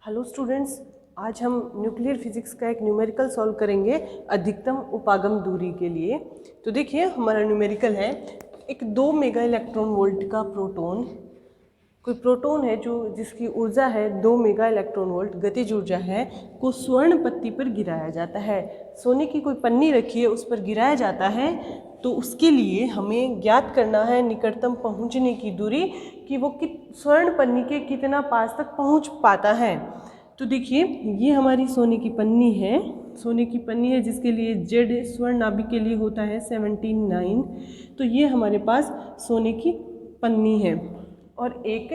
Hello students, आज हम nuclear physics का एक न्यूमेरिकल सॉल्व करेंगे अधिकतम उपागम दूरी के लिए। तो देखिए हमारा न्यूमेरिकल है एक 2 मेगा इलेक्ट्रॉन वोल्ट का प्रोटॉन। कोई प्रोटॉन है जो जिसकी ऊर्जा है 2 मेगा इलेक्ट्रॉन वोल्ट, गतिज ऊर्जा है, को स्वर्ण पत्ती पर गिराया जाता है। सोने की कोई पन्नी रखी है, उस पर गिराया जाता है। तो उसके लिए हमें ज्ञात करना है निकटतम पहुंचने की दूरी कि वो स्वर्ण पन्नी के कितना पास तक पहुंच पाता है। तो देखिए ये हमारी सोने की पन्नी है। सोने की पन्नी है जिसके लिए जेड स्वर्ण नाभिक के लिए होता है 79। तो ये हमारे पास सोने की पन्नी है। और एक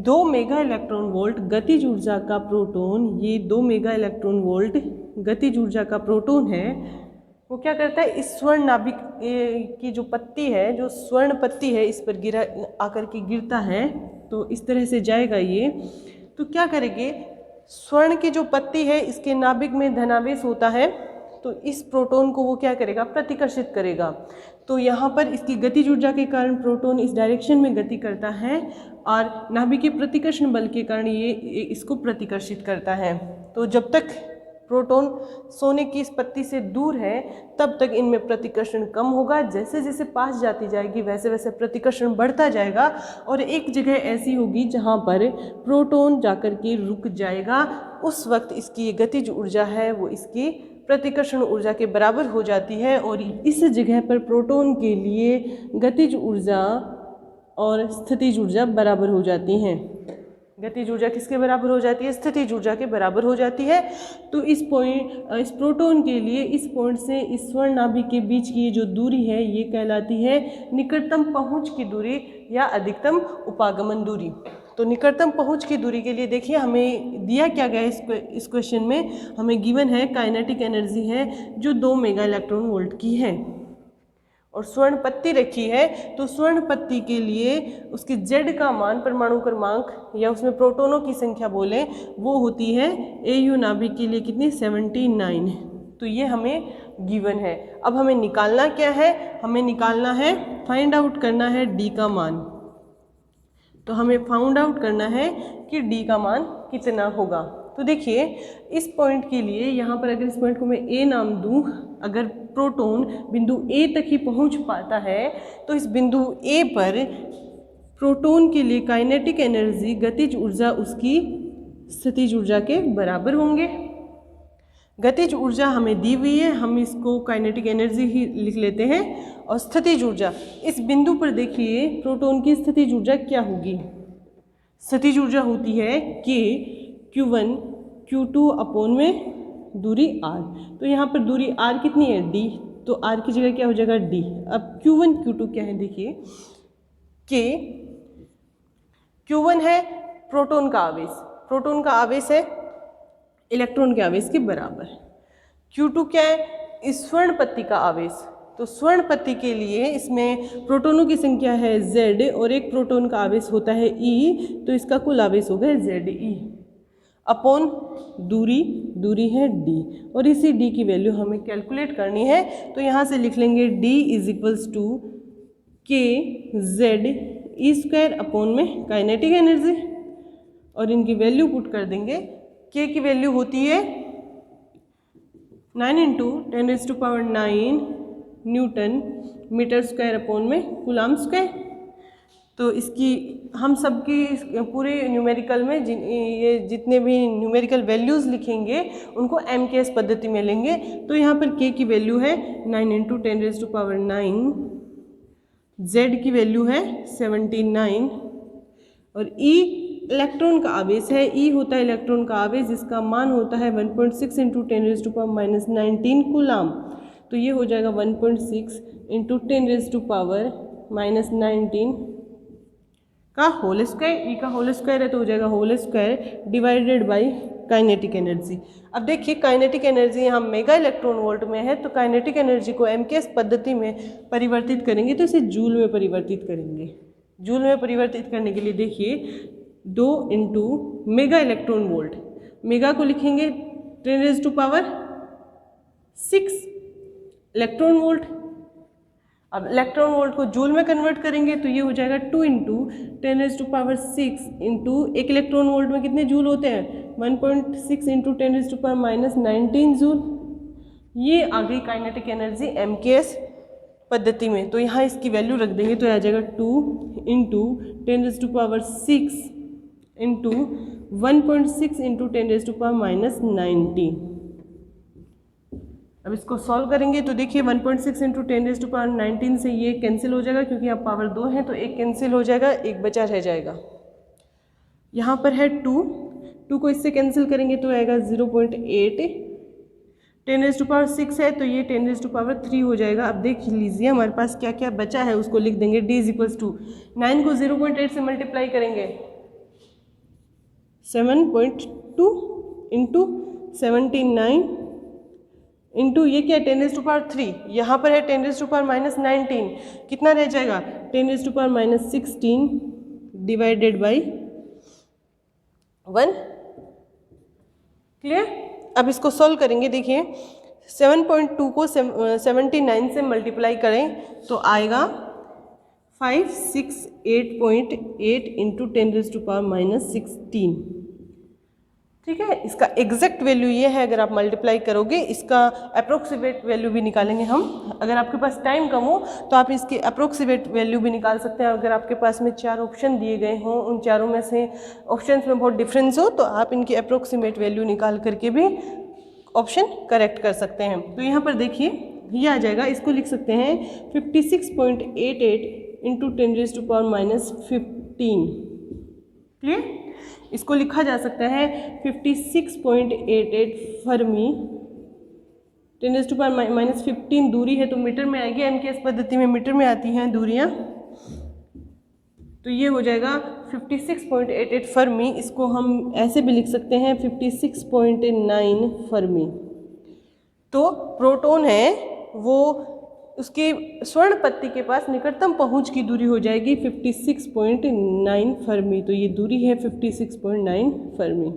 2 मेगा इलेक्ट्रॉन वोल्ट गतिज ऊर्जा का प्रोटॉन, ये 2 मेगा इलेक्ट्रॉन वोल्ट गतिज ऊर्जा का प्रोटॉन है, वो क्या करता है, इस स्वर्ण नाभिक की जो पत्ती है, जो स्वर्ण पत्ती है, इस पर गिरा आकर के गिरता है। तो इस तरह से जाएगा ये। तो क्या करेंगे, स्वर्ण की जो पत्ती है इसके नाभिक में धनावेश होता है, तो इस प्रोटॉन को वो क्या करेगा, प्रतिकर्षित करेगा। तो यहाँ पर इसकी गतिज ऊर्जा के कारण प्रोटॉन इस डायरेक्शन में गति करता है और नाभिक के प्रतिकर्षण बल के कारण ये इसको प्रतिकर्षित करता है। तो जब तक प्रोटॉन सोने की इस पत्ती से दूर है तब तक इनमें प्रतिकर्षण कम होगा। जैसे जैसे पास जाती जाएगी वैसे वैसे प्रतिकर्षण बढ़ता जाएगा और एक जगह ऐसी होगी जहाँ पर प्रोटॉन जाकर के रुक जाएगा। उस वक्त इसकी ये गतिज ऊर्जा है वो इसकी प्रतिकर्षण ऊर्जा के बराबर हो जाती है और इस जगह पर प्रोटॉन के लिए गतिज ऊर्जा और स्थितिज ऊर्जा बराबर हो जाती हैं। गतिज ऊर्जा किसके बराबर हो जाती है, स्थितिज ऊर्जा के बराबर हो जाती है। तो इस प्रोटॉन के लिए इस पॉइंट से इस स्वर्ण नाभिक के बीच की जो दूरी है ये कहलाती है निकटतम पहुंच की दूरी या अधिकतम उपागमन दूरी। तो निकटतम पहुंच की दूरी के लिए देखिए हमें दिया क्या गया है इस क्वेश्चन में, हमें गिवन है काइनेटिक एनर्जी है जो 2 मेगा इलेक्ट्रॉन वोल्ट की है और स्वर्ण पत्ती रखी है। तो स्वर्ण पत्ती के लिए उसके जेड का मान, परमाणु क्रमांक या उसमें प्रोटॉनों की संख्या बोले, वो होती है एयू नाभिक के लिए कितनी, 79। तो ये हमें गिवन है। अब हमें निकालना क्या है, हमें निकालना है, फाइंड आउट करना है डी का मान। तो हमें फाउंड आउट करना है कि डी का मान कितना होगा। तो देखिए इस पॉइंट के लिए यहाँ पर अगर इस पॉइंट को मैं ए नाम दूँ, अगर प्रोटॉन बिंदु ए तक ही पहुँच पाता है तो इस बिंदु ए पर प्रोटॉन के लिए काइनेटिक एनर्जी, गतिज ऊर्जा उसकी स्थितिज ऊर्जा के बराबर होंगे। गतिज ऊर्जा हमें दी हुई है, हम इसको काइनेटिक एनर्जी ही लिख लेते हैं। और स्थितिज ऊर्जा, इस बिंदु पर देखिए प्रोटॉन की स्थितिज ऊर्जा क्या होगी, स्थितिज ऊर्जा होती है कि Q1 Q2 अपॉन में दूरी r। तो यहाँ पर दूरी r कितनी है, d, तो r की जगह क्या हो जाएगा, d। अब Q1 Q2 क्या है, देखिए कि Q1 है प्रोटॉन का आवेश, प्रोटॉन का आवेश है इलेक्ट्रॉन के आवेश के बराबर। Q2 क्या है, इस स्वर्ण पत्ती का आवेश। तो स्वर्ण पत्ती के लिए इसमें प्रोटॉनों की संख्या है Z और एक प्रोटॉन का आवेश होता है E, तो इसका कुल आवेश होगा ZE अपॉन दूरी, दूरी है D, और इसी D की वैल्यू हमें कैलकुलेट करनी है। तो यहाँ से लिख लेंगे D is equals to kZe² upon में काइनेटिक एनर्जी, और इनकी वैल्यू पुट कर देंगे। K की वैल्यू होती है 9 × 10⁹ न्यूटन मीटर स्क्वायर अपॉन में कूलाम स्क्वायर। तो इसकी हम सबकी पूरे न्यूमेरिकल में ये जितने भी न्यूमेरिकल वैल्यूज़ लिखेंगे उनको MKS पद्धति में लेंगे। तो यहाँ पर K की वैल्यू है 9 × 10⁹, Z की वैल्यू है 79 और E इलेक्ट्रॉन का आवेश है। E होता है इलेक्ट्रॉन का आवेश जिसका मान होता है 1.6 × 10⁻⁻19 कूलाम। तो ये हो जाएगा 1.6 × 10⁻⁻19 का होल स्क्वायर। E का होल स्क्वायर है तो हो जाएगा whole square divided by kinetic energy. अब देखिए काइनेटिक एनर्जी यहाँ मेगा इलेक्ट्रॉन वोल्ट में है, तो काइनेटिक एनर्जी को MKS पद्धति में परिवर्तित करेंगे तो इसे जूल में परिवर्तित करेंगे। जूल में परिवर्तित करने के लिए देखिए 2 × मेगा इलेक्ट्रॉन वोल्ट, मेगा को लिखेंगे 10⁻6 इलेक्ट्रॉन वोल्ट अब इलेक्ट्रॉन वोल्ट को जूल में कन्वर्ट करेंगे तो ये हो जाएगा 2 इंटू 10⁻6 इंटू, एक इलेक्ट्रॉन वोल्ट में कितने जूल होते हैं 1.6 इंटू 10⁻⁻19 जूल। ये आ गई काइनेटिक एनर्जी MKS पद्धति में। तो यहाँ इसकी वैल्यू रख देंगे तो आ जाएगा 2 इंटू 10⁻6 इंटू 1.6 इंटू 10⁻⁻19। अब इसको सॉल्व करेंगे तो देखिए 1.6 इंटू 10⁻19 से ये कैंसिल हो जाएगा, क्योंकि यहाँ पावर 2 है तो एक कैंसिल हो जाएगा, एक बचा रह जाएगा। यहाँ पर है 2 को इससे कैंसिल करेंगे तो आएगा 0.8। 10⁻6 है तो ये 10⁻3 हो जाएगा। अब देख लीजिए हमारे पास क्या क्या बचा है, उसको लिख देंगे d = 9 को 0.8 से मल्टीप्लाई करेंगे 7.2 इंटू 79 इंटू ये क्या 10⁻3, यहाँ पर है 10⁻⁻19, कितना रह जाएगा 10⁻16 डिवाइडेड बाई 1। क्लियर। अब इसको सॉल्व करेंगे, देखिए 7.2 को 79 से मल्टीप्लाई करें तो आएगा 568.8 इंटू 10⁻16। ठीक है, इसका एग्जैक्ट वैल्यू ये है। अगर आप मल्टीप्लाई करोगे इसका अप्रोक्सीमेट वैल्यू भी निकालेंगे हम। अगर आपके पास टाइम कम हो तो आप इसकी अप्रोक्सीमेट वैल्यू भी निकाल सकते हैं। अगर आपके पास में 4 ऑप्शन दिए गए हों, उन चारों में से ऑप्शंस में बहुत डिफरेंस हो तो आप इनकी अप्रोक्सीमेट वैल्यू निकाल करके भी ऑप्शन करेक्ट कर सकते हैं। तो यहाँ पर देखिए ये आ जाएगा, इसको लिख सकते हैं 56.88 इंटू 10⁻15। क्लियर। इसको लिखा जा सकता है 56.88 फर्मी 10⁻⁻15 दूरी है तो मीटर में आएगी। MKS पद्धति में मीटर में आती हैं दूरियां, तो ये हो जाएगा 56.88 फर्मी। इसको हम ऐसे भी लिख सकते हैं 56.9 फर्मी। तो प्रोटॉन है वो उसके स्वर्ण पत्ती के पास निकटतम पहुंच की दूरी हो जाएगी 56.9 फर्मी। तो ये दूरी है 56.9 फर्मी।